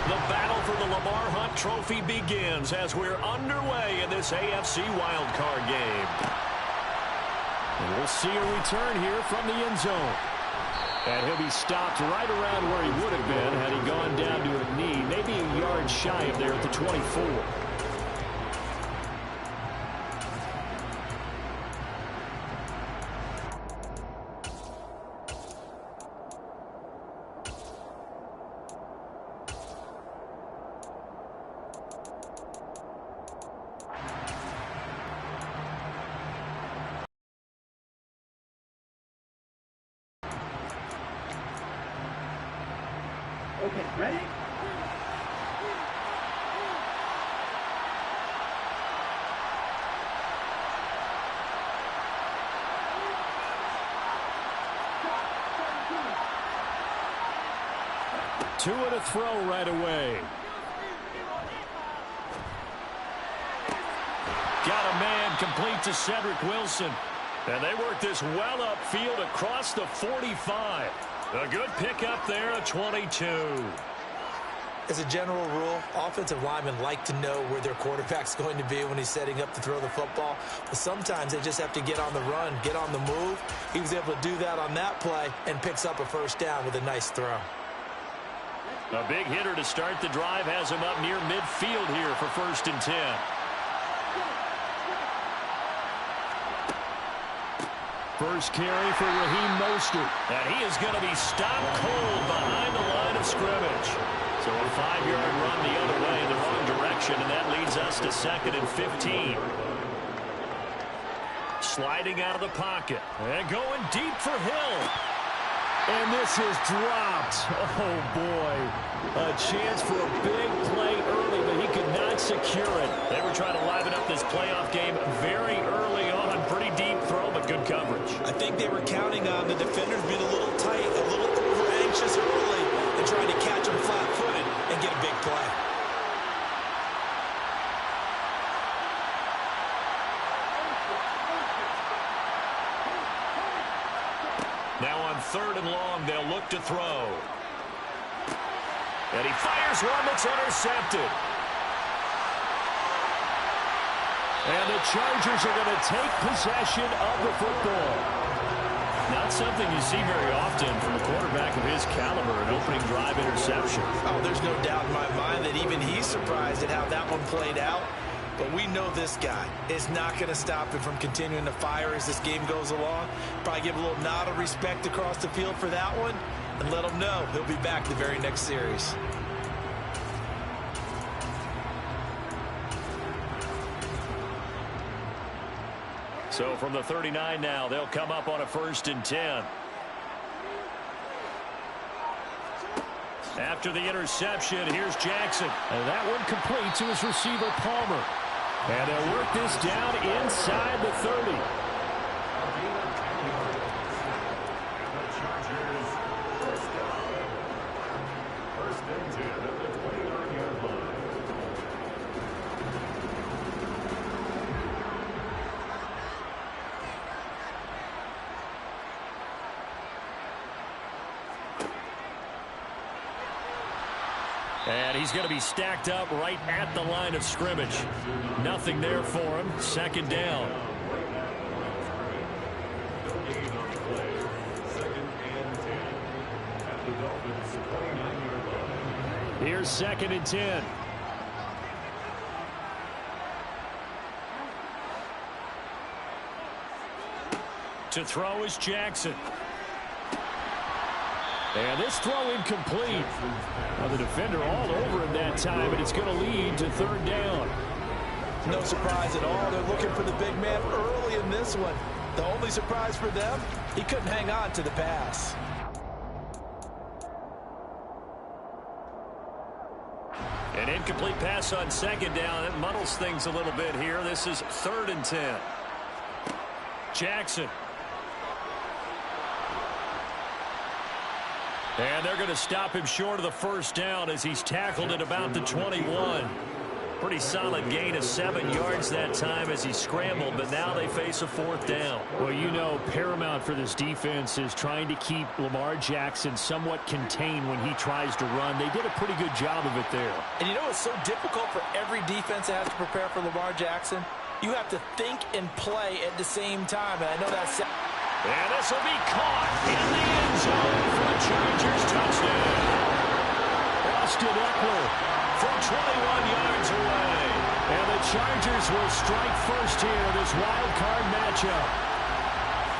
The battle for the Lamar Hunt Trophy begins as we're underway in this AFC wildcard game. And we'll see a return here from the end zone. And he'll be stopped right around where he would have been had he gone down to a knee, maybe a yard shy of there at the 24. Okay, ready? Two and a throw right away. Got a man complete to Cedric Wilson. And they work this well upfield across the 45. A good pickup there, a 22. As a general rule, offensive linemen like to know where their quarterback's going to be when he's setting up to throw the football. But sometimes they just have to get on the run, get on the move. He was able to do that on that play and picks up a first down with a nice throw. A big hitter to start the drive has him up near midfield here for 1st and 10. First carry for Raheem Mostert. And he is going to be stopped cold behind the line of scrimmage. So a 5-yard run the other way in the wrong direction, and that leads us to 2nd and 15. Sliding out of the pocket. And going deep for Hill. And this is dropped. Oh, boy. A chance for a big play early, but he could not secure it. They were trying to liven up this playoff game very early on. Pretty deep throw, but good coverage. I think they were counting on the defenders being a little tight, a little over-anxious early, and trying to catch them flat-footed and get a big play. Now on 3rd and long, they'll look to throw. And he fires one that's intercepted. And the Chargers are going to take possession of the football. Not something you see very often from a quarterback of his caliber, an opening drive interception. Oh, there's no doubt in my mind that even he's surprised at how that one played out. But we know this guy is not going to stop him from continuing to fire as this game goes along. Probably give a little nod of respect across the field for that one and let him know he'll be back the very next series. So from the 39 now, they'll come up on a 1st and 10. After the interception, here's Jackson. And that one complete to his receiver, Palmer. And they'll work this down inside the 30. And he's going to be stacked up right at the line of scrimmage. Nothing there for him. 2nd down. Here's 2nd and 10. To throw is Jackson. And this throw incomplete. Now the defender all over him that time, and it's going to lead to 3rd down. No surprise at all. They're looking for the big man early in this one. The only surprise for them, he couldn't hang on to the pass. An incomplete pass on 2nd down. It muddles things a little bit here. This is 3rd and 10. Jackson. And they're going to stop him short of the 1st down as he's tackled at about the 21. Pretty solid gain of 7 yards that time as he scrambled, but now they face a 4th down. Well, you know, paramount for this defense is trying to keep Lamar Jackson somewhat contained when he tries to run. They did a pretty good job of it there. And you know it's so difficult for every defense that has to prepare for Lamar Jackson? You have to think and play at the same time, and I know that's... And this will be caught in the end zone for a Chargers touchdown. Austin Eckler from 21 yards away. And the Chargers will strike first here in this wild card matchup.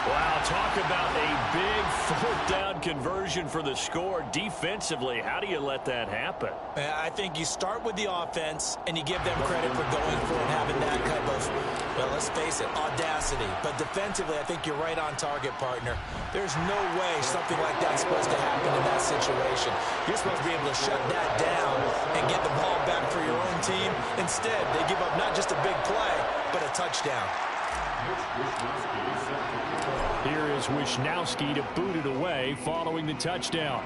Wow, talk about a big 4th down conversion for the score. Defensively, how do you let that happen? I think you start with the offense, and you give them credit for going for it and having that kind of, well, let's face it, audacity. But defensively, I think you're right on target, partner. There's no way something like that's supposed to happen in that situation. You're supposed to be able to shut that down and get the ball back for your own team. Instead, they give up not just a big play, but a touchdown. Here is Wishnowski to boot it away following the touchdown.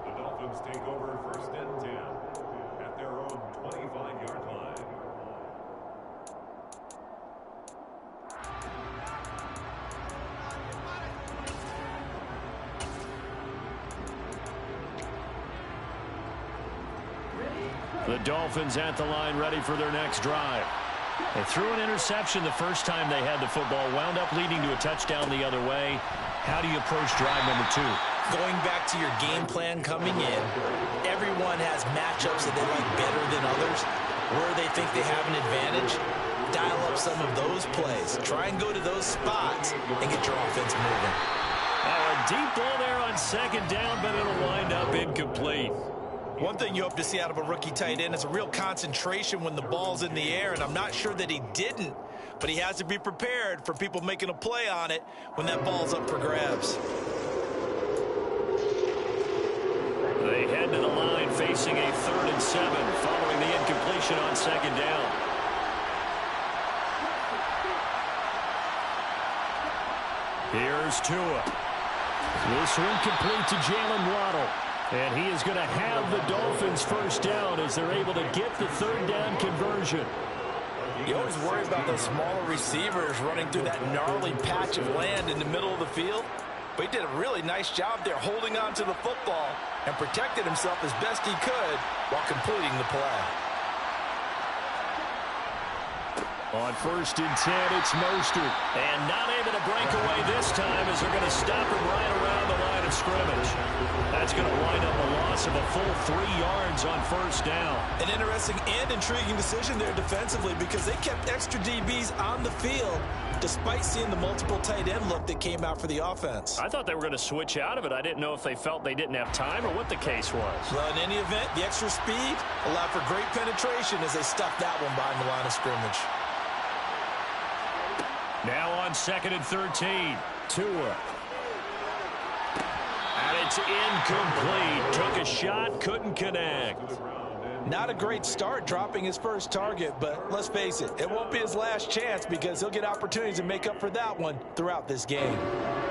The Dolphins take over 1st and 10 at their own 25-yard line. The Dolphins at the line, ready for their next drive. They threw an interception the first time they had the football, wound up leading to a touchdown the other way. How do you approach drive number 2? Going back to your game plan coming in, everyone has matchups that they like better than others. Where they think they have an advantage, dial up some of those plays. Try and go to those spots and get your offense moving. A deep ball there on 2nd down, but it'll wind up incomplete. One thing you hope to see out of a rookie tight end is a real concentration when the ball's in the air, and I'm not sure that he didn't, but he has to be prepared for people making a play on it when that ball's up for grabs. They head to the line facing a 3rd and 7 following the incompletion on 2nd down. Here's Tua. This one complete to Jalen Waddle. And he is going to have the Dolphins 1st down as they're able to get the 3rd down conversion. You always worry about those smaller receivers running through that gnarly patch of land in the middle of the field. But he did a really nice job there holding on to the football and protected himself as best he could while completing the play. On 1st and 10, it's Mostert. And not able to break away this time as they're going to stop him right around the line of scrimmage. That's going to wind up a loss of a full 3 yards on 1st down. An interesting and intriguing decision there defensively because they kept extra DBs on the field despite seeing the multiple tight end look that came out for the offense. I thought they were going to switch out of it. I didn't know if they felt they didn't have time or what the case was. Well, in any event, the extra speed allowed for great penetration as they stuffed that one behind the line of scrimmage. Now on 2nd and 13, Tua. And it's incomplete. Took a shot, couldn't connect. Not a great start dropping his first target, but let's face it, it won't be his last chance because he'll get opportunities to make up for that one throughout this game.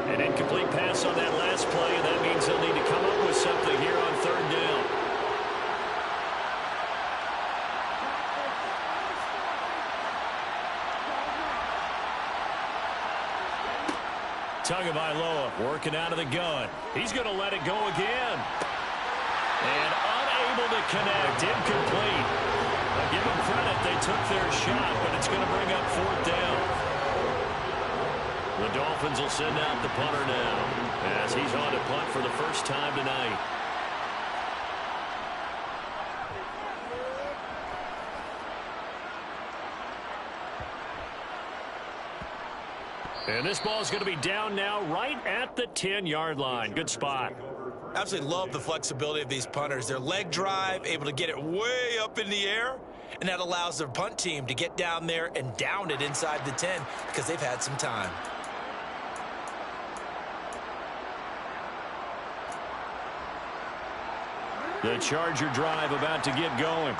An incomplete pass on that last play, and that means they'll need to come up with something here on 3rd down. Tagovailoa working out of the gun. He's going to let it go again. And unable to connect. Incomplete. I'll give them credit. They took their shot, but it's going to bring up 4th down. The Dolphins will send out the punter now as he's on to punt for the first time tonight. And this ball is going to be down now right at the 10-yard line. Good spot. Absolutely love the flexibility of these punters. Their leg drive, able to get it way up in the air, and that allows their punt team to get down there and down it inside the 10 because they've had some time. The Charger drive about to get going.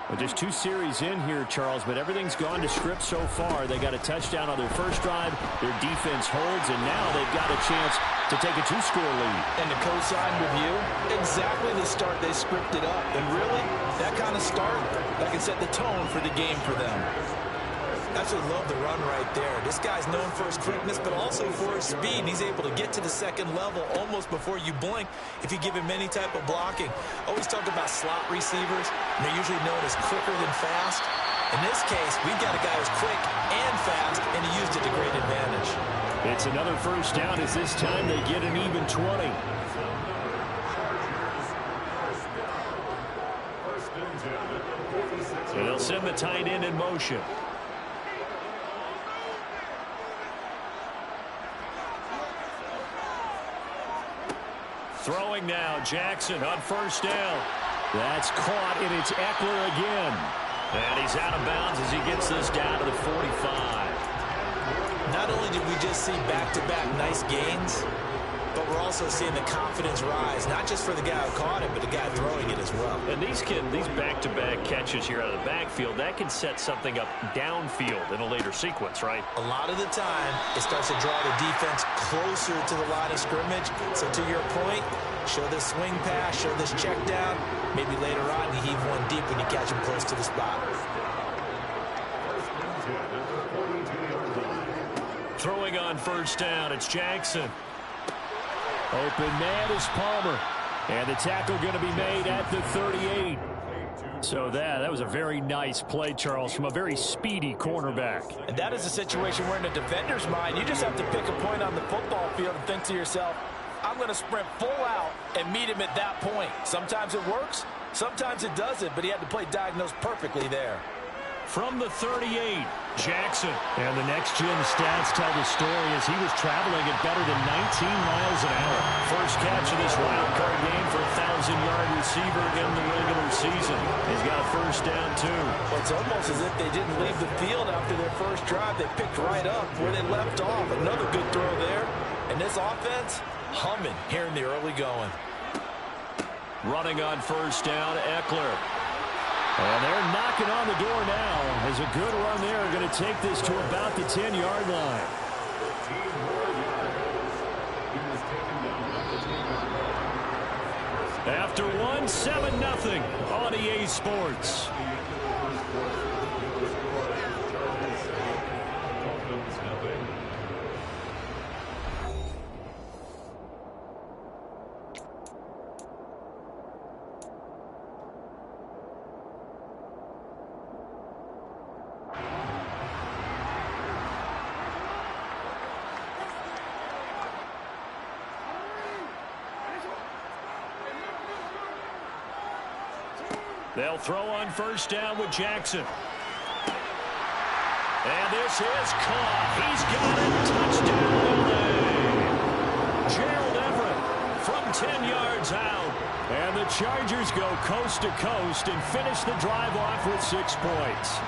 Well, just 2 series in here, Charles, but everything's gone to script so far. They got a touchdown on their first drive. Their defense holds, and now they've got a chance to take a 2-score lead. And to co-sign with you, exactly the start they scripted up. And really, that kind of start, that can set the tone for the game for them. I absolutely love the run right there. This guy's known for his quickness, but also for his speed. And he's able to get to the second level almost before you blink if you give him any type of blocking. Always talk about slot receivers, and they're usually known as quicker than fast. In this case, we've got a guy who's quick and fast, and he used it to great advantage. It's another first down as this time they get an even 20. So they'll send the tight end in motion. Throwing now, Jackson on first down. That's caught, and it's Eckler again. And he's out of bounds as he gets this down to the 45. Not only did we just see back-to-back nice gains, but we're also seeing the confidence rise, not just for the guy who caught it, but the guy throwing it as well. And these back-to-back catches here out of the backfield, that can set something up downfield in a later sequence, right? A lot of the time, it starts to draw the defense closer to the line of scrimmage. So to your point, show this swing pass, show this check down. Maybe later on, you heave one deep when you catch him close to the spot. Throwing on first down, it's Jackson. Open man is Palmer. And the tackle going to be made at the 38. So that was a very nice play, Charles, from a very speedy cornerback. And that is a situation where in a defender's mind, you just have to pick a point on the football field and think to yourself, I'm going to sprint full out and meet him at that point. Sometimes it works, sometimes it doesn't, but he had to play diagnose perfectly there. From the 38, Jackson. And the next-gen stats tell the story as he was traveling at better than 19 miles an hour. First catch of this wild card game for a 1,000-yard receiver in the regular season. He's got a first down, too. Well, it's almost as if they didn't leave the field after their first drive. They picked right up where they left off. Another good throw there. And this offense, humming here in the early going. Running on first down, Eckler. And they're knocking on the door now. As a good run there, going to take this to about the 10-yard line. After one, 7-0 on EA Sports. They'll throw on first down with Jackson. And this is caught. He's got it. Touchdown, LA. Gerald Everett from 10 yards out. And the Chargers go coast to coast and finish the drive off with 6 points.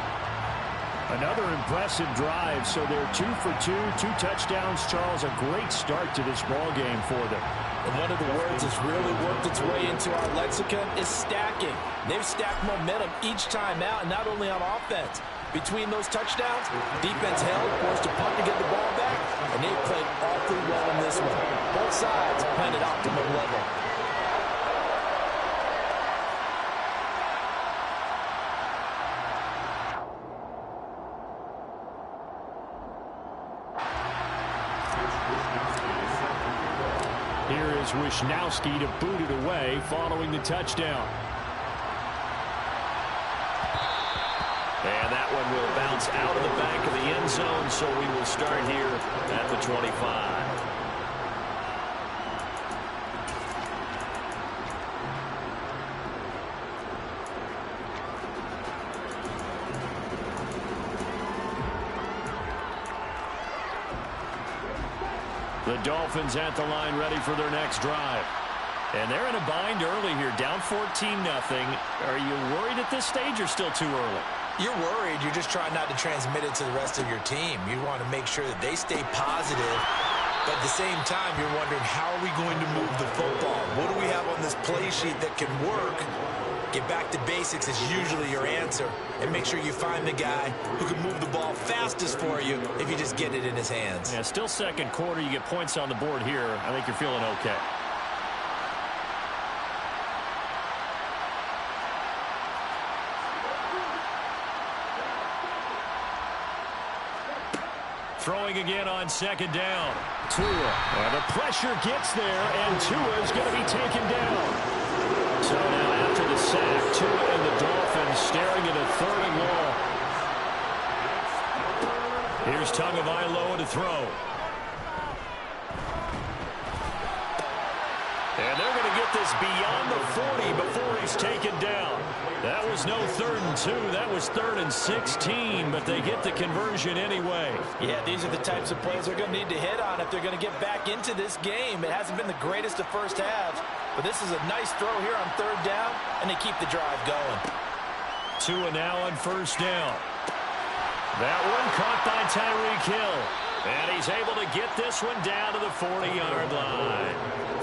Another impressive drive, so they're 2 for 2, 2 touchdowns. Charles, a great start to this ball game for them. And one of the words that's really worked its way into our lexicon is stacking. They've stacked momentum each time out, and not only on offense. Between those touchdowns, defense held, forced to punt to get the ball back, and they've played awfully well in this one. Both sides playing at optimum level. Here is Wisnowski to boot it away following the touchdown. And that one will bounce out of the back of the end zone, so we will start here at the 25. The Dolphins at the line ready for their next drive. And they're in a bind early here, down 14-0. Are you worried at this stage or still too early? You're worried. You're just trying not to transmit it to the rest of your team. You want to make sure that they stay positive But at the same time, you're wondering, how are we going to move the football? What do we have on this play sheet that can work? Get back to basics is usually your answer. And make sure you find the guy who can move the ball fastest for you if you just get it in his hands. Yeah, still second quarter. You get points on the board here. I think you're feeling okay. Throwing again on second down. Tua. And the pressure gets there, and Tua is going to be taken down. So now after the sack, Tua and the Dolphins staring at a 3rd and long. Here's Tagovailoa to throw. And they're going to get this beyond the 40 before he's taken down. That was no 3rd and 2. That was 3rd and 16, but they get the conversion anyway. Yeah, these are the types of plays they're going to need to hit on if they're going to get back into this game. It hasn't been the greatest of first halves, but this is a nice throw here on 3rd down, and they keep the drive going. Tua now on 1st down. That one caught by Tyreek Hill. And he's able to get this one down to the 40-yard line.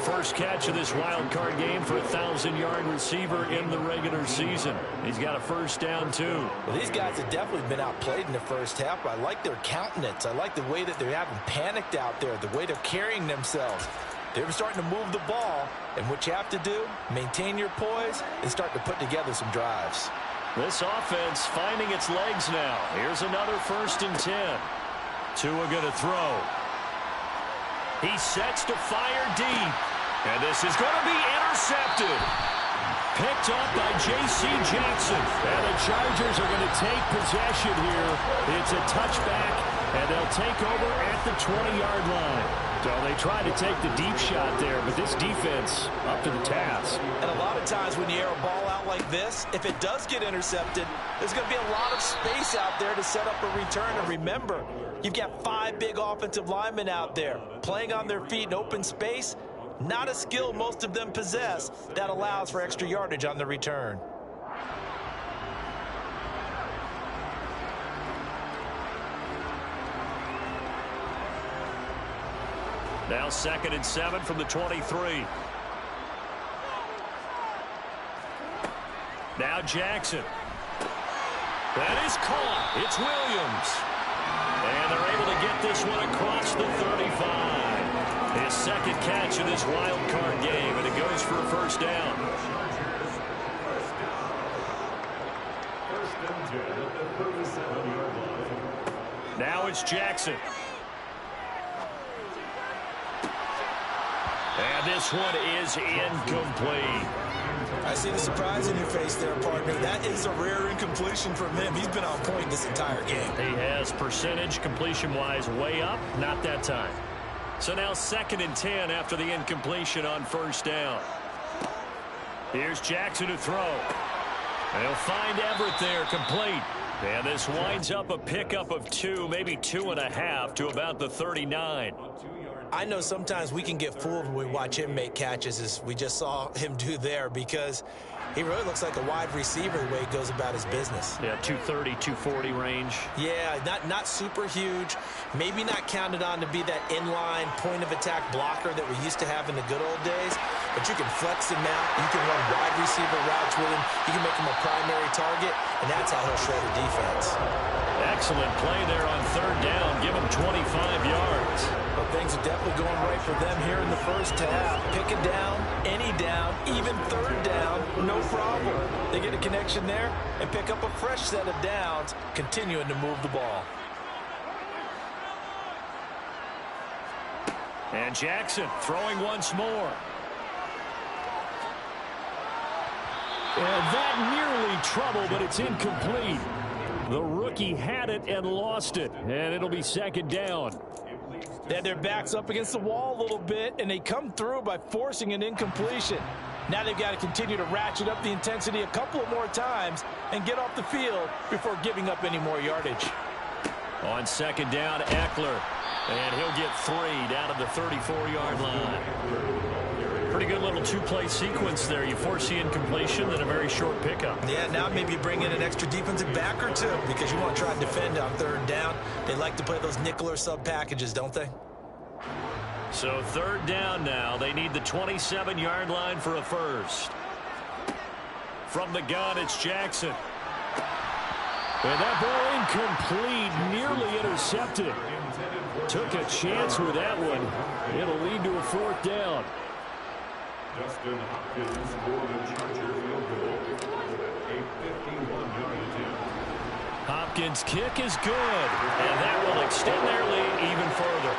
First catch of this wild card game for a 1,000-yard receiver in the regular season. He's got a 1st down, too. Well, these guys have definitely been outplayed in the first half. I like their countenance. I like the way that they haven't panicked out there, the way they're carrying themselves. They're starting to move the ball, and what you have to do, maintain your poise and start to put together some drives. This offense finding its legs now. Here's another 1st and 10. Tua going to throw. He sets to fire deep. And this is going to be intercepted. Picked up by J.C. Jackson. And the Chargers are going to take possession here. It's a touchback, and they'll take over at the 20-yard line. So they tried to take the deep shot there, but this defense up to the task. And a lot of times when you air a ball out like this, if it does get intercepted, there's going to be a lot of space out there to set up a return. And remember, you've got 5 big offensive linemen out there playing on their feet in open space. Not a skill most of them possess that allows for extra yardage on the return. Now 2nd and 7 from the 23. Now Jackson. That is caught. It's Williams. And they're able to get this one across the 35. His 2nd catch of this wild card game, and it goes for a 1st down. Now it's Jackson. And this one is incomplete. I see the surprise in your face there, partner. That is a rare incompletion from him. He's been on point this entire game. He has percentage completion-wise way up, not that time. So now 2nd and 10 after the incompletion on 1st down. Here's Jackson to throw. They'll find Everett there, complete. And this winds up a pickup of 2, maybe 2.5 to about the 39. I know sometimes we can get fooled when we watch him make catches, as we just saw him do there, because he really looks like a wide receiver the way he goes about his business. Yeah, 230, 240 range. Yeah, not super huge. Maybe not counted on to be that inline point-of-attack blocker that we used to have in the good old days, but you can flex him out. You can run wide receiver routes with him. You can make him a primary target, and that's how he'll shred a defense. Excellent play there on 3rd down. Give him 25 yards. But things are definitely going right for them here in the first half. Pick it down, any down, even 3rd down, no problem. They get a connection there and pick up a fresh set of downs, continuing to move the ball. And Jackson throwing once more. And that nearly trouble, but it's incomplete. The rookie had it and lost it, and it'll be 2nd down. They had their backs up against the wall a little bit, and they come through by forcing an incompletion. Now they've got to continue to ratchet up the intensity a couple of more times and get off the field before giving up any more yardage. On 2nd down, Eckler. And he'll get 3 down to the 34-yard line. Pretty good little 2-play sequence there. You force the incompletion, then a very short pickup. Yeah, now maybe you bring in an extra defensive back or 2 because you want to try and defend on 3rd down. They like to play those nickel or sub packages, don't they? So third down now. They need the 27-yard line for a first. From the gun, it's Jackson. And that ball incomplete, nearly intercepted. Took a chance with that one. It'll lead to a fourth down. Justin Hopkins for the Charger field goal. A 51-yard attempt. Hopkins' kick is good, and that will extend their lead even further.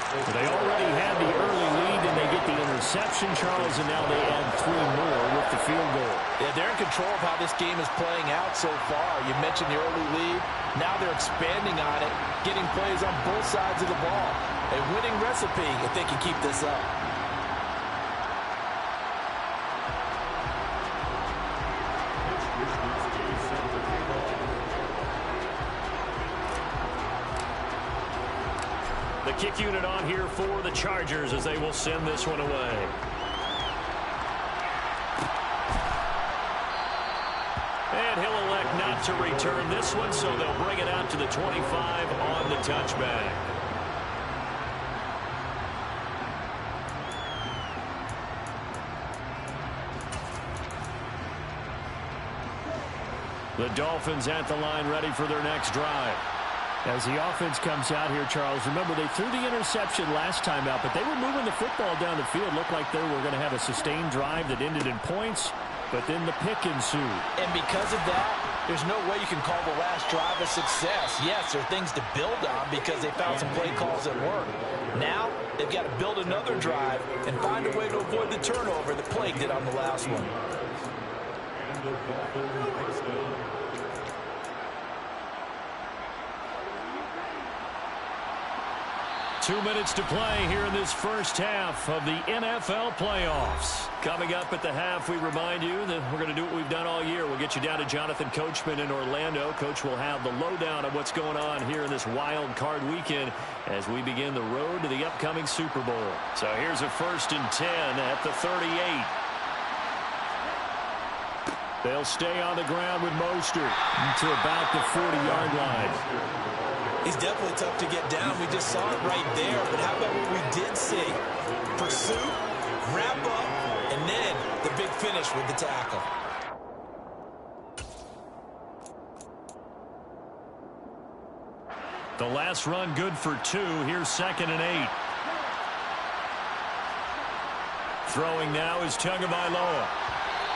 They already had the early lead, and they get the interception, Charles, and now they add 3 more with the field goal. Yeah, they're in control of how this game is playing out so far. You mentioned the early lead. Now they're expanding on it, getting plays on both sides of the ball. A winning recipe if they can keep this up. The kick unit on here for the Chargers as they will send this one away. And he'll elect not to return this one, so they'll bring it out to the 25 on the touchback. The Dolphins at the line ready for their next drive. As the offense comes out here, Charles, remember they threw the interception last time out, but they were moving the football down the field. Looked like they were going to have a sustained drive that ended in points, but then the pick ensued. And because of that, there's no way you can call the last drive a success. Yes, there are things to build on because they found some play calls that work. Now, they've got to build another drive and find a way to avoid the turnover that plagued it on the last one. And the Dolphins first down. 2 minutes to play here in this first half of the NFL playoffs. Coming up at the half, we remind you that we're going to do what we've done all year. We'll get you down to Jonathan Coachman in Orlando. Coach will have the lowdown of what's going on here in this wild card weekend as we begin the road to the upcoming Super Bowl. So here's a 1st and 10 at the 38. They'll stay on the ground with Mostert to about the 40-yard line. He's definitely tough to get down. We just saw it right there. But how about what we did see? Pursuit, wrap up, and then the big finish with the tackle. The last run good for 2. Here's 2nd and 8. Throwing now is Tagovailoa.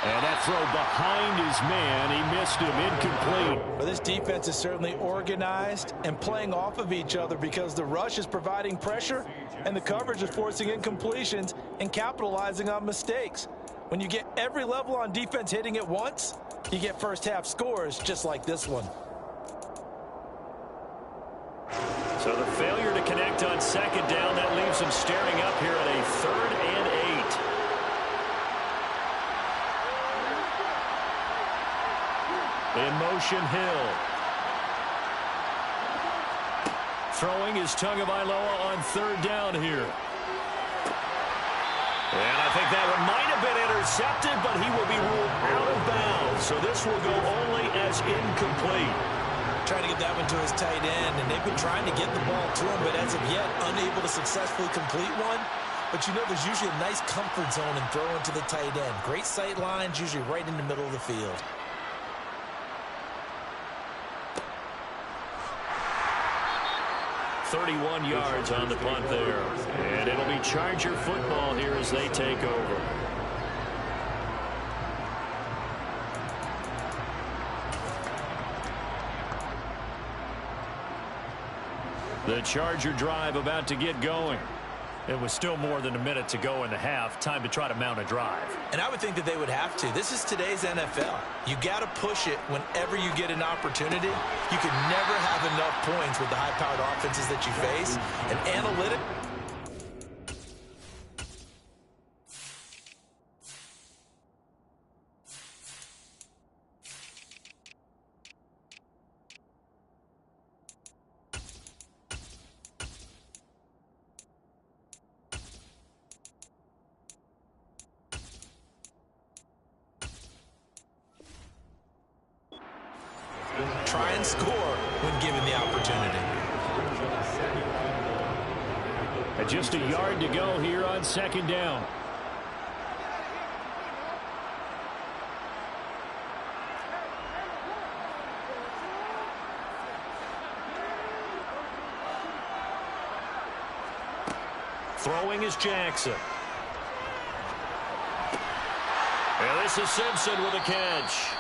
And that throw behind his man, he missed him, incomplete. Well, this defense is certainly organized and playing off of each other because the rush is providing pressure and the coverage is forcing incompletions and capitalizing on mistakes. When you get every level on defense hitting at once, you get first half scores just like this one. So the failure to connect on 2nd down, that leaves him staring up here at a 3rd and 8. In motion, Hill. Throwing is Tagovailoa on 3rd down here. And I think that one might have been intercepted, but he will be ruled out of bounds. So this will go only as incomplete. Trying to get that one to his tight end, and they've been trying to get the ball to him, but as of yet, unable to successfully complete one. But you know, there's usually a nice comfort zone in throwing to the tight end. Great sight lines, usually right in the middle of the field. 31 yards on the punt there. And it'll be Charger football here as they take over. The Charger drive about to get going. It was still more than a minute to go in the half. Time to try to mount a drive. And I would think that they would have to. This is today's NFL. You got to push it whenever you get an opportunity. You can never have enough points with the high-powered offenses that you face. And analytic. Try and score when given the opportunity. And just a yard to go here on second down. Throwing is Jackson. And this is Simpson with a catch.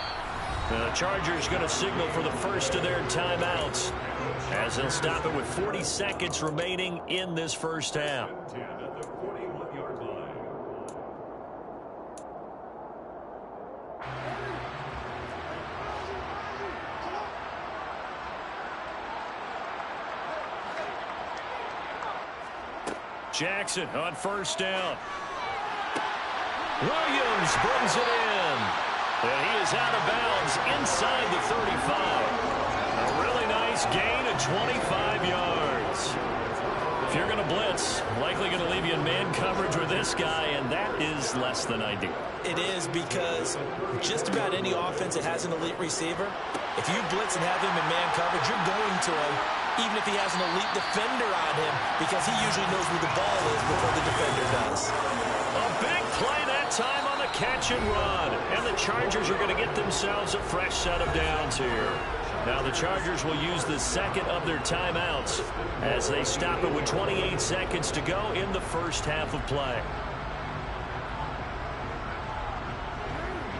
The Chargers going to signal for the first of their timeouts, as they'll stop it with 40 seconds remaining in this first half. At the 41-yard line. Jackson on first down. Williams brings it in. And he is out of bounds inside the 35. A really nice gain of 25 yards. If you're going to blitz, likely going to leave you in man coverage with this guy, and that is less than ideal. It is, because just about any offense that has an elite receiver, if you blitz and have him in man coverage, you're going to him, even if he has an elite defender on him, because he usually knows where the ball is before the defender does. A big play that time on the catch and run. And the Chargers are going to get themselves a fresh set of downs here. Now the Chargers will use the second of their timeouts as they stop it with 28 seconds to go in the first half of play.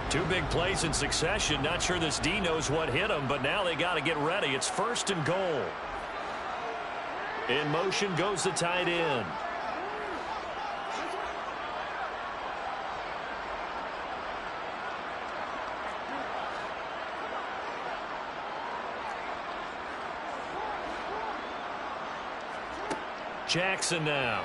Two big plays in succession. Not sure this D knows what hit them, but now they got to get ready. It's first and goal. In motion goes the tight end. Jackson now.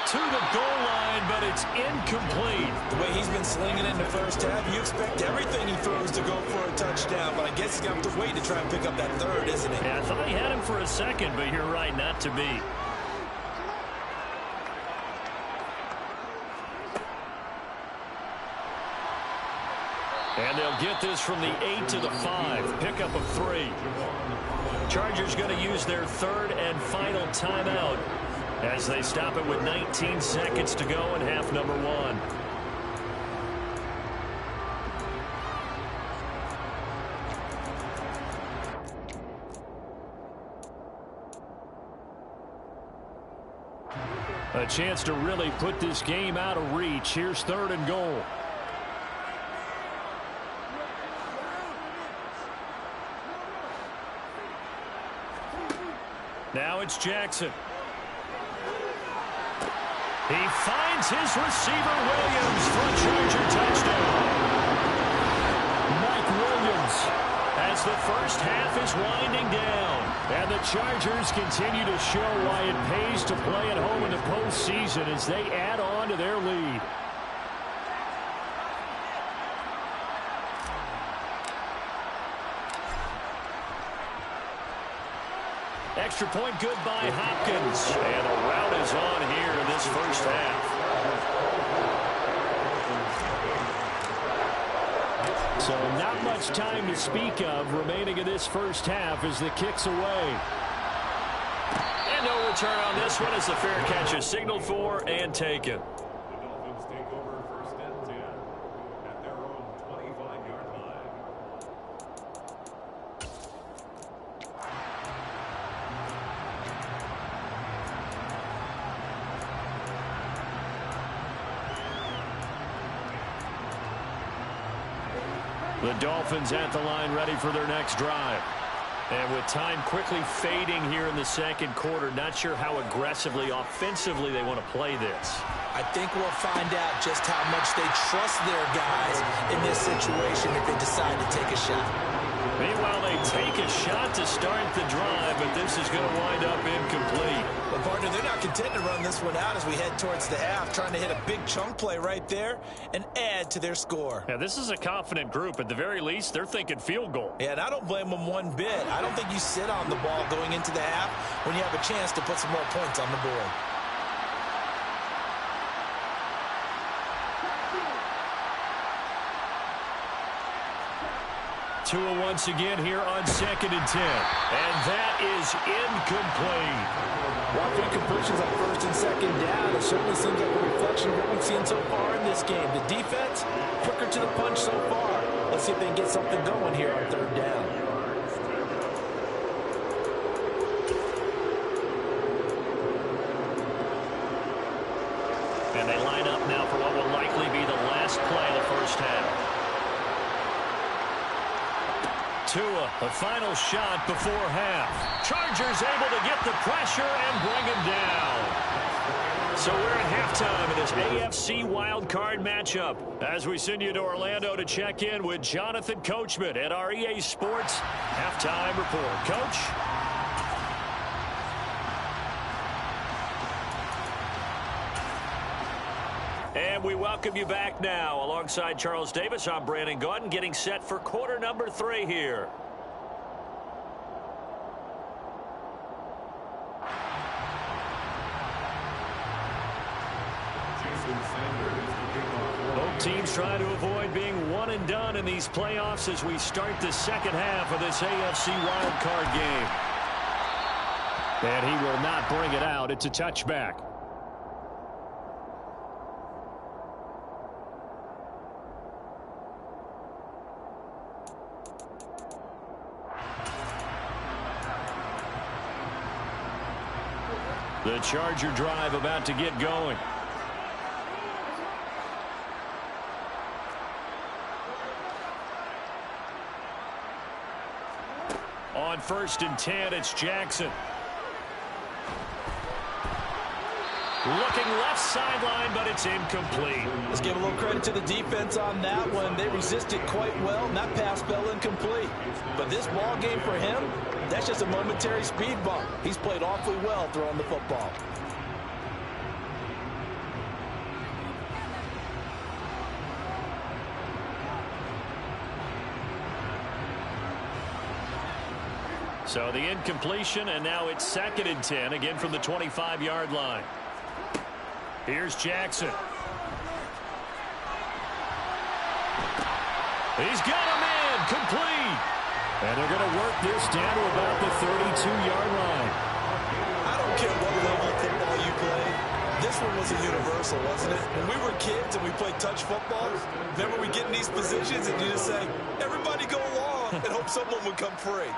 To the goal line, but it's incomplete. The way he's been slinging it in the first half, you expect everything he throws to go for a touchdown, but I guess he's going to have to wait to try and pick up that third, isn't he? Yeah, I thought he had him for a second, but you're right, not to be. And they'll get this from the 8 to the 5. Pickup of 3. Chargers going to use their third and final timeout as they stop it with 19 seconds to go in half number 1. A chance to really put this game out of reach. Here's third and goal. Now it's Jackson. He finds his receiver, Williams, for a Charger touchdown. Mike Williams, as the first half is winding down. And the Chargers continue to show why it pays to play at home in the postseason as they add on to their lead. Extra point good by Hopkins. And the route is on here in this first half. So not much time to speak of remaining in this first half as the kick's away. And no return on this one as the fair catch is signaled for and taken. The Dolphins take over first and 10 at their own 25-yard line. The Dolphins at the line ready for their next drive. And with time quickly fading here in the second quarter, not sure how aggressively, offensively they want to play this. I think we'll find out just how much they trust their guys in this situation if they decide to take a shot. Meanwhile, they take a shot to start the drive, but this is going to wind up incomplete. Well, partner, they're not content to run this one out as we head towards the half, trying to hit a big chunk play right there and add to their score. Yeah, this is a confident group. At the very least, they're thinking field goal. Yeah, and I don't blame them one bit. I don't think you sit on the ball going into the half when you have a chance to put some more points on the board. Tua once again here on 2nd and 10. And that is incomplete. Well, 3 completions on 1st and 2nd down. It certainly seems like a reflection of what we've seen so far in this game. The defense, quicker to the punch so far. Let's see if they can get something going here on 3rd down. And they line up now for what will likely be the last play of the first half. Tua, the final shot before half. Chargers able to get the pressure and bring him down. So we're at halftime in this AFC wildcard matchup as we send you to Orlando to check in with Jonathan Coachman at our EA Sports Halftime Report. Coach? And we welcome you back now. Alongside Charles Davis, I'm Brandon Gaudin, getting set for quarter number 3 here. Both teams try to avoid being one and done in these playoffs as we start the second half of this AFC wildcard game. And he will not bring it out. It's a touchback. The Charger drive about to get going. On 1st and 10, it's Jackson. Looking left sideline, but it's incomplete. Let's give a little credit to the defense on that one. They resisted quite well, and that pass fell incomplete. But this ball game for him, that's just a momentary speed bump. He's played awfully well throwing the football. So the incompletion, and now it's 2nd and 10, again from the 25-yard line. Here's Jackson. He's got him in, complete. And they're going to work this down to about the 32-yard line. I don't care what level of football you play. This one was a universal, wasn't it? When we were kids and we played touch football, remember we get in these positions and you just say, everybody go along and hope someone would come free.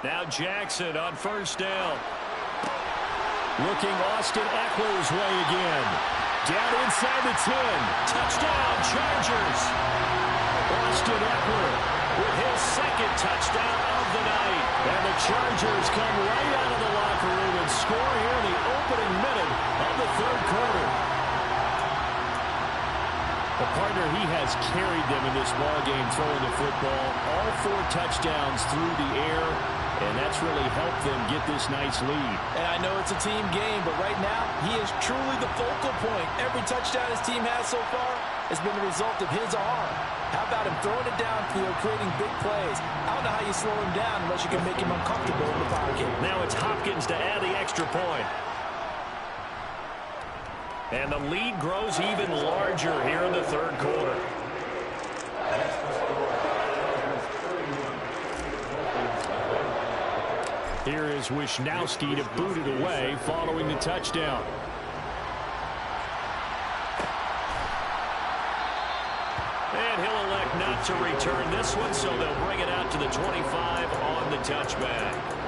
Now Jackson on 1st down. Looking Austin Eckler's way again. Down inside the 10. Touchdown, Chargers. Austin Eckler with his 2nd touchdown of the night. And the Chargers come right out of the locker room and score here in the opening minute of the 3rd quarter. The partner, he has carried them in this ballgame throwing the football. All 4 touchdowns through the air. And that's really helped them get this nice lead. And I know it's a team game, but right now, he is truly the focal point. Every touchdown his team has so far has been the result of his arm. How about him throwing it downfield, creating big plays? I don't know how you slow him down unless you can make him uncomfortable in the pocket. Now it's Hopkins to add the extra point. And the lead grows even larger here in the 3rd quarter. Here is Wisnowski to boot it away following the touchdown. And he'll elect not to return this one, so they'll bring it out to the 25 on the touchback.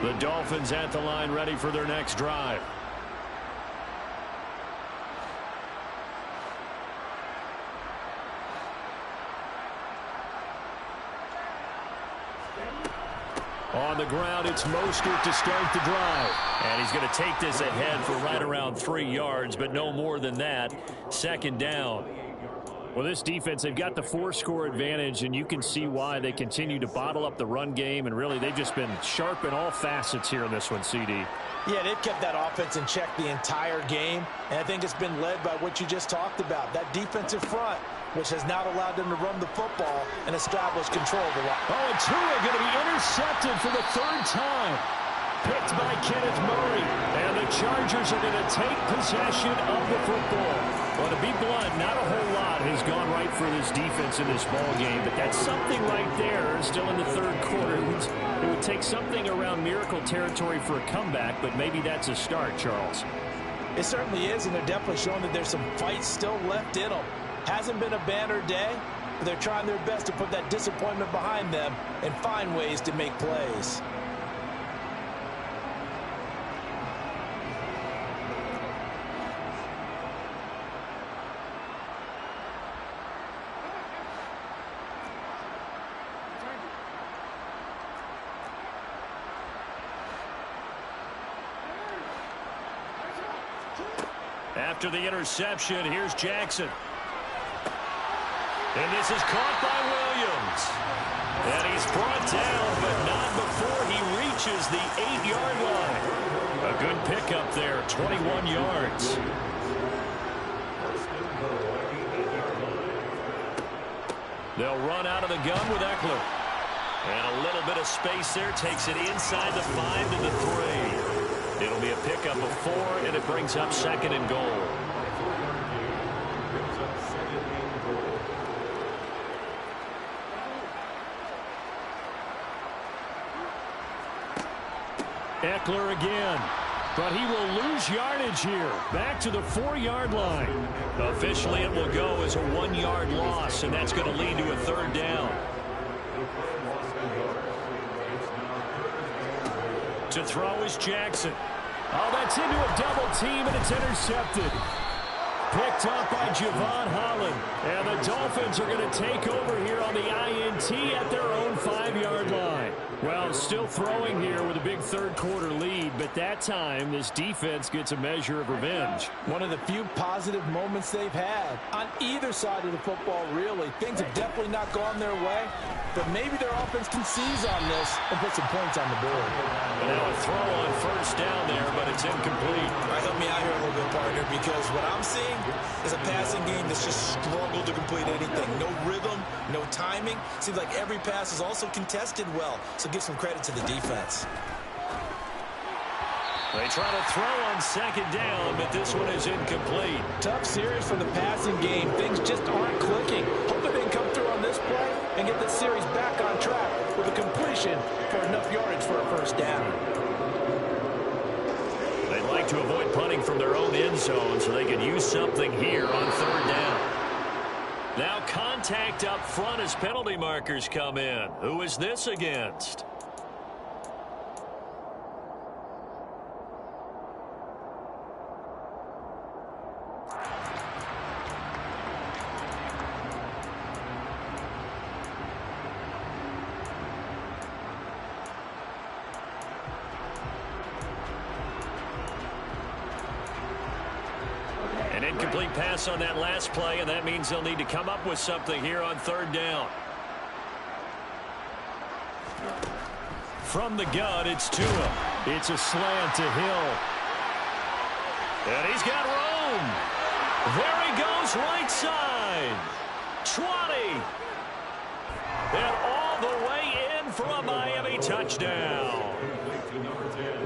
The Dolphins at the line, ready for their next drive. On the ground, it's Mostert to start the drive. And he's going to take this ahead for right around 3 yards, but no more than that. 2nd down. Well, this defense, they've got the 4-score advantage, and you can see why they continue to bottle up the run game, and really they've just been sharp in all facets here in this one, CD. Yeah, they've kept that offense in check the entire game, and I think it's been led by what you just talked about, that defensive front, which has not allowed them to run the football and establish control of the line. Oh, and two are going to be intercepted for the third time. Picked by Kenneth Murray. And the Chargers are going to take possession of the football. Well, to be blunt, not a whole lot has gone right for this defense in this ball game, but that's something right there still in the third quarter. It would take something around miracle territory for a comeback, but maybe that's a start, Charles. It certainly is, and they're definitely showing that there's some fight still left in them. Hasn't been a banner day, but they're trying their best to put that disappointment behind them and find ways to make plays. After the interception, here's Jackson. And this is caught by Williams. And he's brought down, but not before he reaches the 8-yard line. A good pickup there, 21 yards. They'll run out of the gun with Eckler. And a little bit of space there takes it inside the 5 to the 3. It'll be a pickup of 4, and it brings up 2nd and goal. Eckler again, but he will lose yardage here. Back to the 4-yard line. Officially, it will go as a 1-yard loss, and that's going to lead to a 3rd down. To throw is Jackson. Oh, that's into a double team, and it's intercepted. Picked up by Javon Holland. And the Dolphins are going to take over here on the INT at their own 5-yard line. Well, still throwing here with a big third-quarter lead, but that time this defense gets a measure of revenge. One of the few positive moments they've had on either side of the football, really. Things have definitely not gone their way, but maybe their offense can seize on this and put some points on the board. And now a throw on 1st down there, but it's incomplete. All right, help me out here a little bit, partner, because what I'm seeing is a passing game that's just struggled to complete anything. No rhythm, no timing. Seems like every pass is also contested well, so give some credit to the defense. They try to throw on 2nd down, but this one is incomplete. Tough series for the passing game. Things just aren't clicking. Hopefully they can come through on this play and get this series back on track with a completion for enough yardage for a 1st down. They'd like to avoid punting from their own end zone so they can use something here on 3rd down. Now contact up front as penalty markers come in. Who is this against? An incomplete pass on that last play, and that means they'll need to come up with something here on 3rd down. From the gun, it's Tua. It's a slant to Hill. And he's got room. There he goes, right side. 20. And all the way in for a Miami touchdown.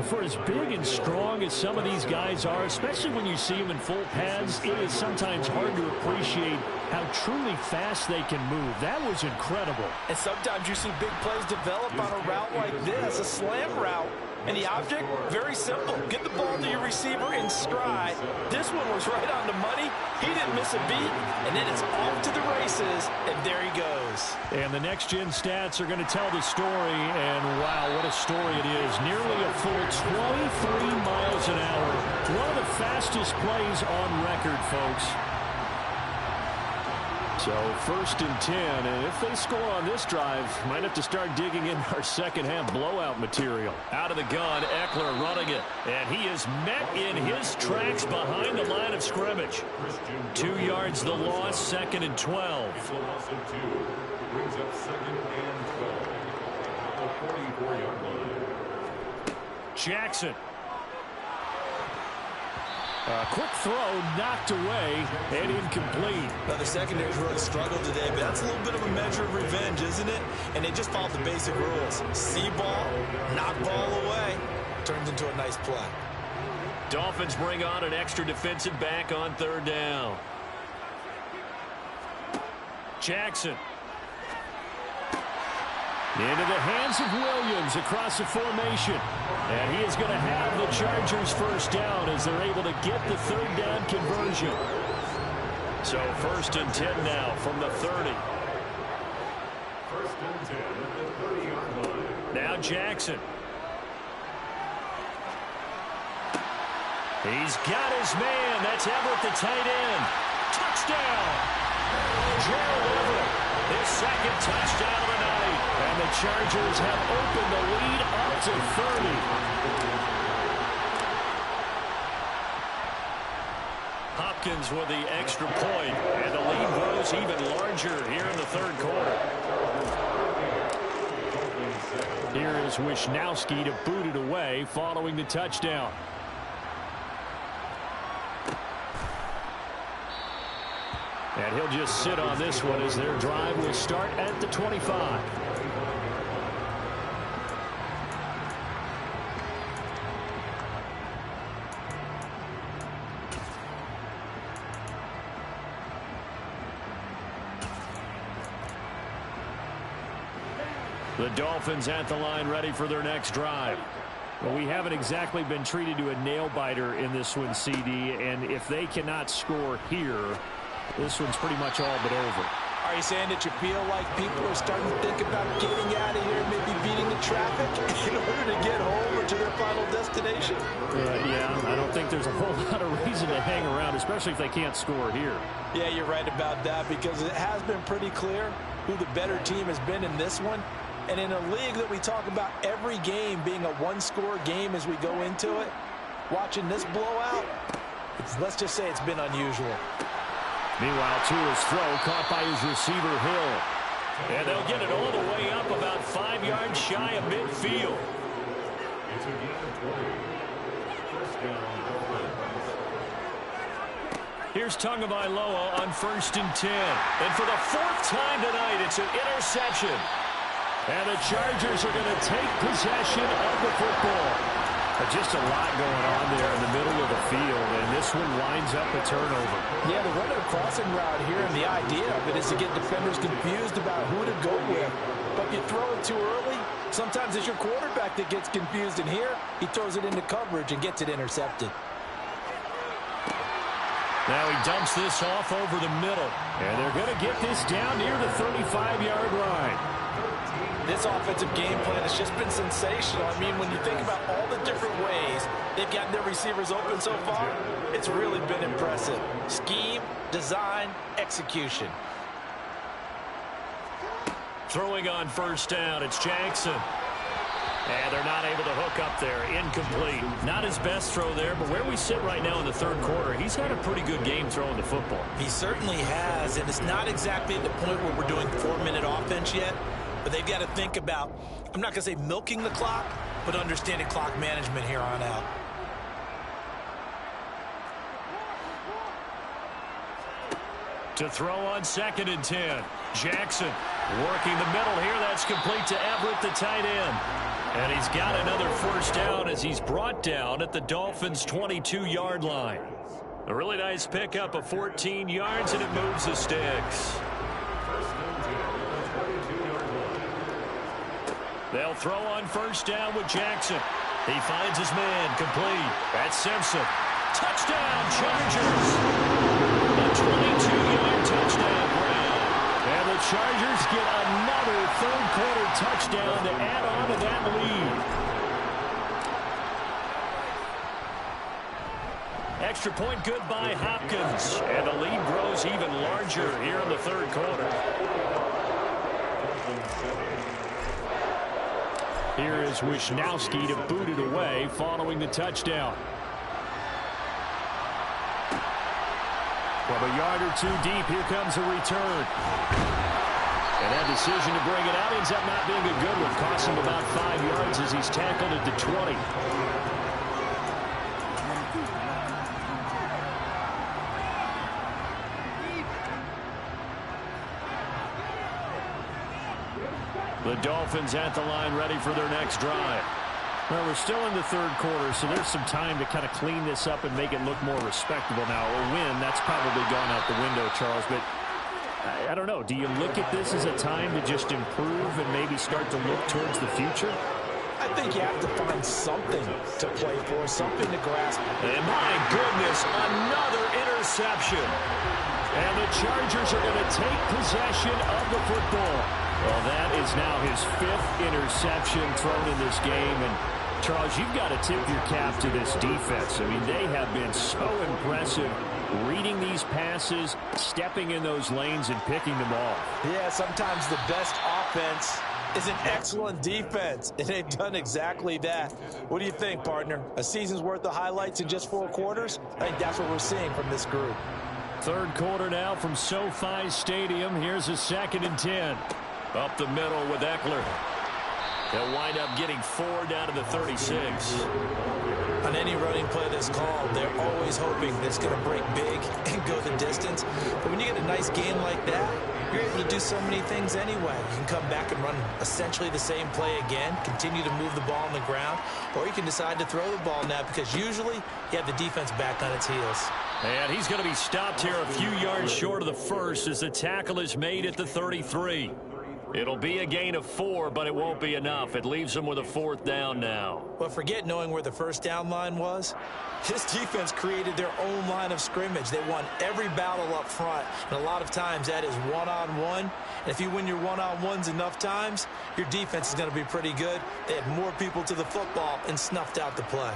For as big and strong as some of these guys are, especially when you see them in full pads, it is sometimes hard to appreciate how truly fast they can move. That was incredible. And sometimes you see big plays develop on a route like this, a slam route. And the object, very simple. Get the ball to your receiver in stride. This one was right on the money. He didn't miss a beat. And then it's off to the races. And there he goes. And the next-gen stats are going to tell the story. And, wow, what a story it is. Nearly a full 23 miles an hour. One of the fastest plays on record, folks. So 1st and 10, and if they score on this drive, might have to start digging in our second half blowout material. Out of the gun, Eckler running it, and he is met in his tracks behind the line of scrimmage. 2 yards the loss, 2nd and 12. Brings up 2nd and 12 at the 44-yard line. Jackson. A quick throw knocked away and incomplete. Now, the secondary's really struggled today, but that's a little bit of a measure of revenge, isn't it? And they just followed the basic rules. See ball, knock ball away. Turns into a nice play. Dolphins bring on an extra defensive back on 3rd down. Jackson. Into the hands of Williams across the formation. And he is going to have the Chargers 1st down as they're able to get the 3rd down conversion. So 1st and 10 now from the 30. 1st and 10 at the 30-yard line. Now Jackson. He's got his man. That's Everett, the tight end. Touchdown. Gerald Everett, his 2nd touchdown of the night. And the Chargers have opened the lead up to 30. Hopkins with the extra point, and the lead grows even larger here in the 3rd quarter. Here is Wisnowski to boot it away following the touchdown. And he'll just sit on this one as their drive will start at the 25. The Dolphins at the line ready for their next drive. Well, we haven't exactly been treated to a nail-biter in this one, CD, and if they cannot score here, this one's pretty much all but over. Are you saying that you feel like people are starting to think about getting out of here, maybe beating the traffic in order to get home or to their final destination? Yeah, I don't think there's a whole lot of reason to hang around, especially if they can't score here. Yeah, you're right about that, because it has been pretty clear who the better team has been in this one. And in a league that we talk about every game being a one-score game as we go into it, watching this blowout, let's just say it's been unusual. Meanwhile, Tua's throw caught by his receiver, Hill. And they'll get it all the way up about 5 yards shy of midfield. It's a gain of 20. 1st down, Dolphins. Here's Tagovailoa on 1st and 10. And for the 4th time tonight, it's an interception. And the Chargers are going to take possession of the football. Just a lot going on there in the middle of the field, and this one winds up a turnover. Yeah, they're running a crossing route here, and the idea of it is to get defenders confused about who to go with. But if you throw it too early, sometimes it's your quarterback that gets confused, and here he throws it into coverage and gets it intercepted. Now he dumps this off over the middle, and they're going to get this down near the 35-yard line. This offensive game plan has just been sensational. I mean, when you think about all the different ways they've gotten their receivers open so far, it's really been impressive. Scheme, design, execution. Throwing on 1st down, it's Jackson. And they're not able to hook up there. Incomplete. Not his best throw there, but where we sit right now in the 3rd quarter, he's had a pretty good game throwing the football. He certainly has, and it's not exactly at the point where we're doing 4-minute offense yet. But they've got to think about, I'm not going to say milking the clock, but understanding clock management here on out. To throw on 2nd and 10. Jackson working the middle here. That's complete to Everett, the tight end. And he's got another 1st down as he's brought down at the Dolphins' 22-yard line. A really nice pickup of 14 yards, and it moves the sticks. They'll throw on 1st down with Jackson. He finds his man, complete. That's Simpson. Touchdown, Chargers. A 22-yard touchdown Brown. And the Chargers get another 3rd quarter touchdown to add on to that lead. Extra point good by Hopkins. And the lead grows even larger here in the third quarter. Here is Wisnowski to boot it away following the touchdown. From a yard or two deep, here comes a return. And that decision to bring it out ends up not being a good one. Costs him about 5 yards as he's tackled at the 20. The Dolphins at the line ready for their next drive. Well, we're still in the third quarter, so there's some time to kind of clean this up and make it look more respectable now. A win, that's probably gone out the window, Charles, but I don't know. Do you look at this as a time to just improve and maybe start to look towards the future? I think you have to find something to play for, something to grasp. And my goodness, another interception. And the Chargers are going to take possession of the football. Well, that is now his 5th interception thrown in this game. And, Charles, you've got to tip your cap to this defense. I mean, they have been so impressive reading these passes, stepping in those lanes, and picking them off. Yeah, sometimes the best offense is an excellent defense, and they've done exactly that. What do you think, partner? A season's worth of highlights in just 4 quarters? I think that's what we're seeing from this group. Third quarter now from SoFi Stadium. Here's a 2nd and 10. Up the middle with Eckler. They'll wind up getting 4 down to the 36. On any running play that's called, they're always hoping that it's going to break big and go the distance. But when you get a nice game like that, you're able to do so many things anyway. You can come back and run essentially the same play again, continue to move the ball on the ground, or you can decide to throw the ball now because usually you have the defense back on its heels. And he's going to be stopped here a few yards short of the first as the tackle is made at the 33. It'll be a gain of 4, but it won't be enough. It leaves them with a 4th down now. Well, forget knowing where the first down line was. This defense created their own line of scrimmage. They won every battle up front, and a lot of times that is one-on-one. And if you win your one-on-ones enough times, your defense is going to be pretty good. They had more people to the football and snuffed out the play.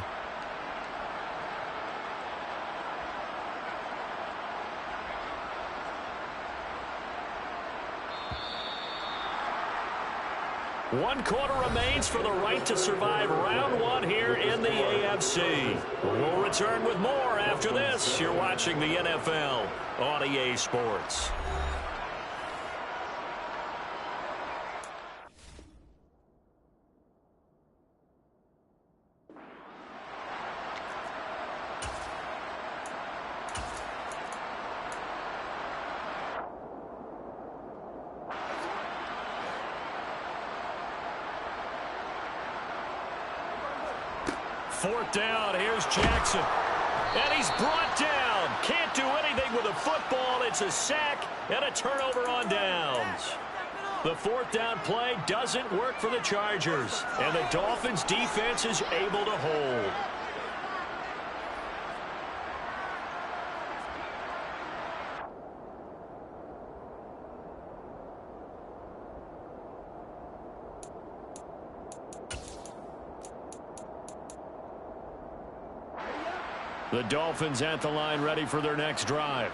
One quarter remains for the right to survive round 1 here in the AFC. We'll return with more after this. You're watching the NFL on EA Sports. Fourth down, here's Jackson. And he's brought down. Can't do anything with a football. It's a sack and a turnover on downs. The 4th down play doesn't work for the Chargers. And the Dolphins defense is able to hold. The Dolphins at the line ready for their next drive.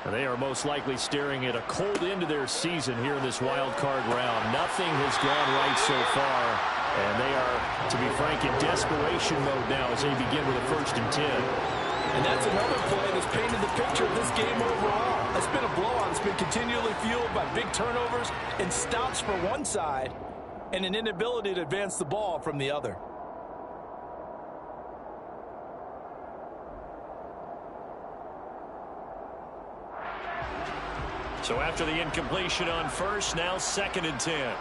They are most likely staring at a cold end to their season here in this wild card round. Nothing has gone right so far, and they are, to be frank, in desperation mode now as they begin with a 1st and 10. And that's another play that's painted the picture of this game overall. It's been a blowout. It's been continually fueled by big turnovers and stops for one side and an inability to advance the ball from the other. So after the incompletion on 1st, now 2nd and 10.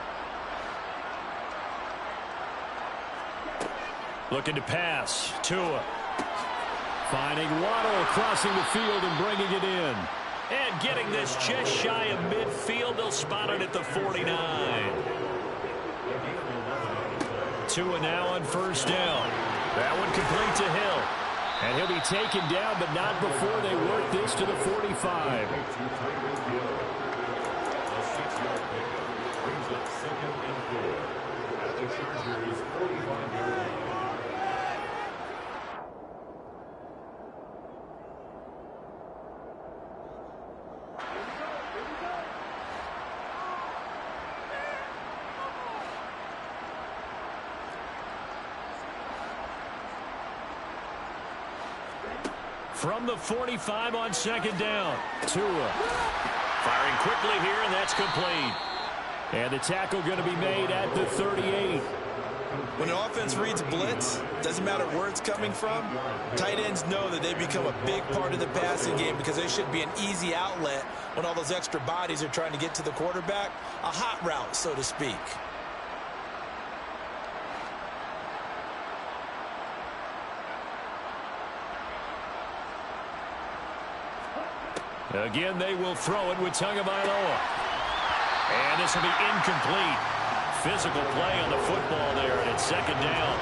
Looking to pass. Tua. Finding Waddle crossing the field and bringing it in. And getting this just shy of midfield. They'll spot it at the 49. Tua now on 1st down. That one complete to Hill. And he'll be taken down, but not before they work this to the 45. From the 45 on second down. Tua firing quickly here, and that's complete. And the tackle going to be made at the 38. When an offense reads blitz, doesn't matter where it's coming from, tight ends know that they become a big part of the passing game because they should be an easy outlet when all those extra bodies are trying to get to the quarterback. A hot route, so to speak. Again, they will throw it with Tagovailoa. And this will be incomplete. Physical play on the football there, and it's second down.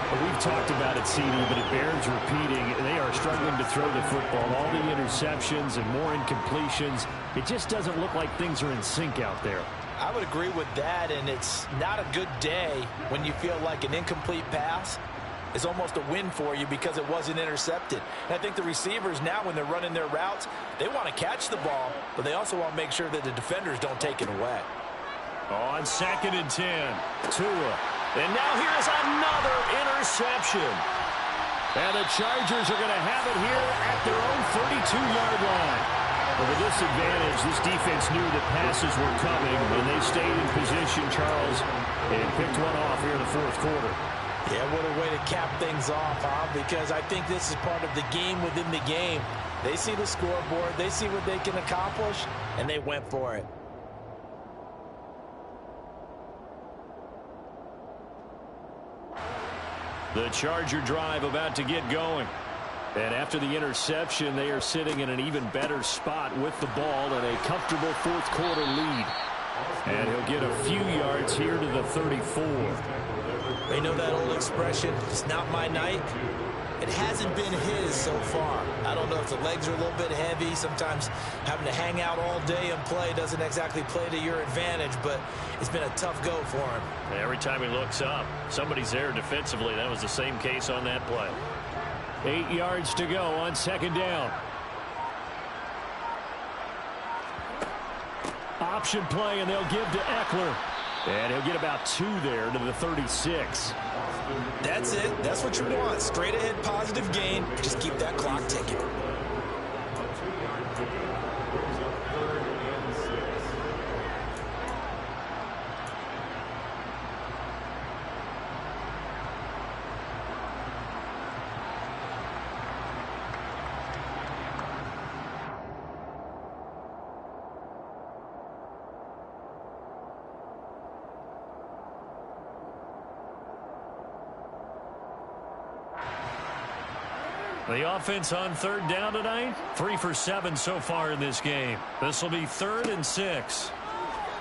Well, we've talked about it, CD, but it bears repeating. They are struggling to throw the football. All the interceptions and more incompletions. It just doesn't look like things are in sync out there. I would agree with that, and it's not a good day when you feel like an incomplete pass is almost a win for you because it wasn't intercepted. And I think the receivers now, when they're running their routes, they want to catch the ball, but they also want to make sure that the defenders don't take it away. On second and 10, Tua. And now here's another interception. And the Chargers are going to have it here at their own 32-yard line. But with this advantage, this defense knew that passes were coming, and they stayed in position, Charles, and picked one off here in the fourth quarter. Yeah, what a way to cap things off, huh? Because I think this is part of the game within the game. They see the scoreboard, they see what they can accomplish, and they went for it. The Charger drive about to get going. And after the interception, they are sitting in an even better spot with the ball and a comfortable fourth quarter lead. And he'll get a few yards here to the 34. You know that old expression, it's not my night? It hasn't been his so far. I don't know if the legs are a little bit heavy. Sometimes having to hang out all day and play doesn't exactly play to your advantage, but it's been a tough go for him. Every time he looks up, somebody's there defensively. That was the same case on that play. 8 yards to go on second down. Option play, and they'll give to Eckler. And he'll get about 2 there to the 36. That's it. That's what you want. Straight ahead positive gain. Just keep that clock ticking. The offense on third down tonight, 3 for 7 so far in this game. This will be 3rd and 6.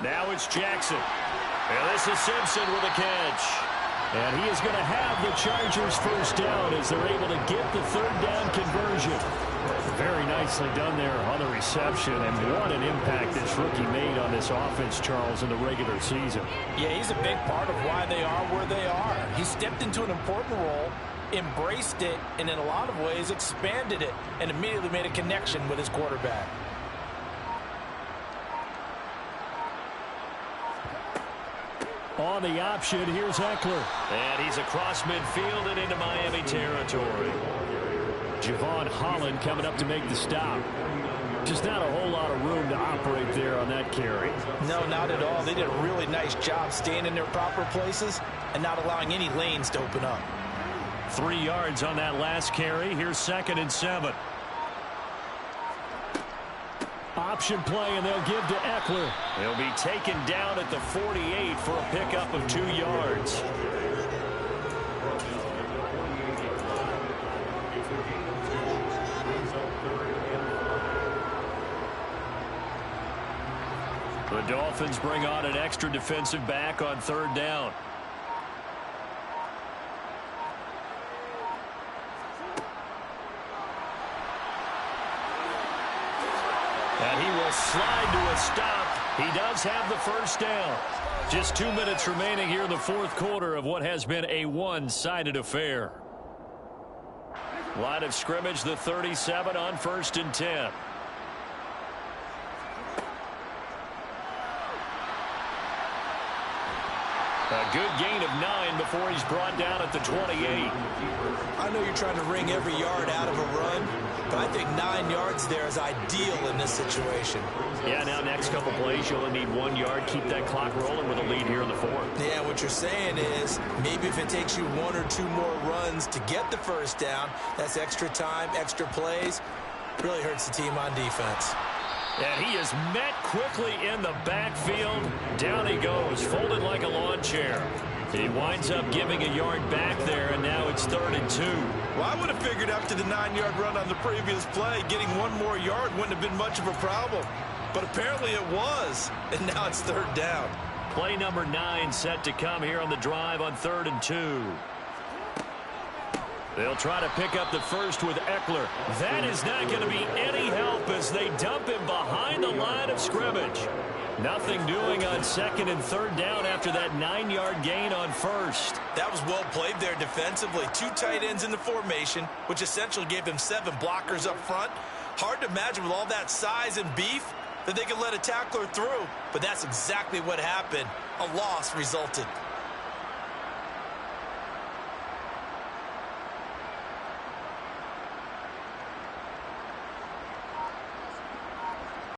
Now it's Jackson. And this is Simpson with a catch. And he is going to have the Chargers first down as they're able to get the third down conversion. Very nicely done there on the reception. And what an impact this rookie made on this offense, Charles, in the regular season. Yeah, he's a big part of why they are where they are. He stepped into an important role, embraced it, and in a lot of ways expanded it, and immediately made a connection with his quarterback. On the option, here's Eckler. And he's across midfield and into Miami territory. Javon Holland coming up to make the stop. Just not a whole lot of room to operate there on that carry. No, not at all. They did a really nice job staying in their proper places and not allowing any lanes to open up. 3 yards on that last carry. Here's 2nd and 7. Option play, and they'll give to Eckler. He'll be taken down at the 48 for a pickup of 2 yards. The Dolphins bring on an extra defensive back on third down. And he will slide to a stop. He does have the first down. Just 2 minutes remaining here in the fourth quarter of what has been a one-sided affair. Line of scrimmage, the 37 on 1st and 10. A good gain of 9 before he's brought down at the 28. I know you're trying to wring every yard out of a run, but I think 9 yards there is ideal in this situation. Yeah, now next couple plays, you only need 1 yard. Keep that clock rolling with a lead here in the 4th. Yeah, what you're saying is maybe if it takes you 1 or 2 more runs to get the first down, that's extra time, extra plays. Really hurts the team on defense. And he is met quickly in the backfield. Down he goes, folded like a lawn chair. He winds up giving a yard back there, and now it's 3rd and 2. Well, I would have figured after the 9-yard run on the previous play, getting 1 more yard wouldn't have been much of a problem. But apparently it was, and now it's 3rd down. Play number 9 set to come here on the drive on 3rd and 2. They'll try to pick up the first with Eckler. That is not going to be any help as they dump him behind the line of scrimmage. Nothing doing on 2nd and 3rd down after that 9-yard gain on 1st. That was well played there defensively. 2 tight ends in the formation, which essentially gave them 7 blockers up front. Hard to imagine with all that size and beef that they could let a tackler through, but that's exactly what happened. A loss resulted.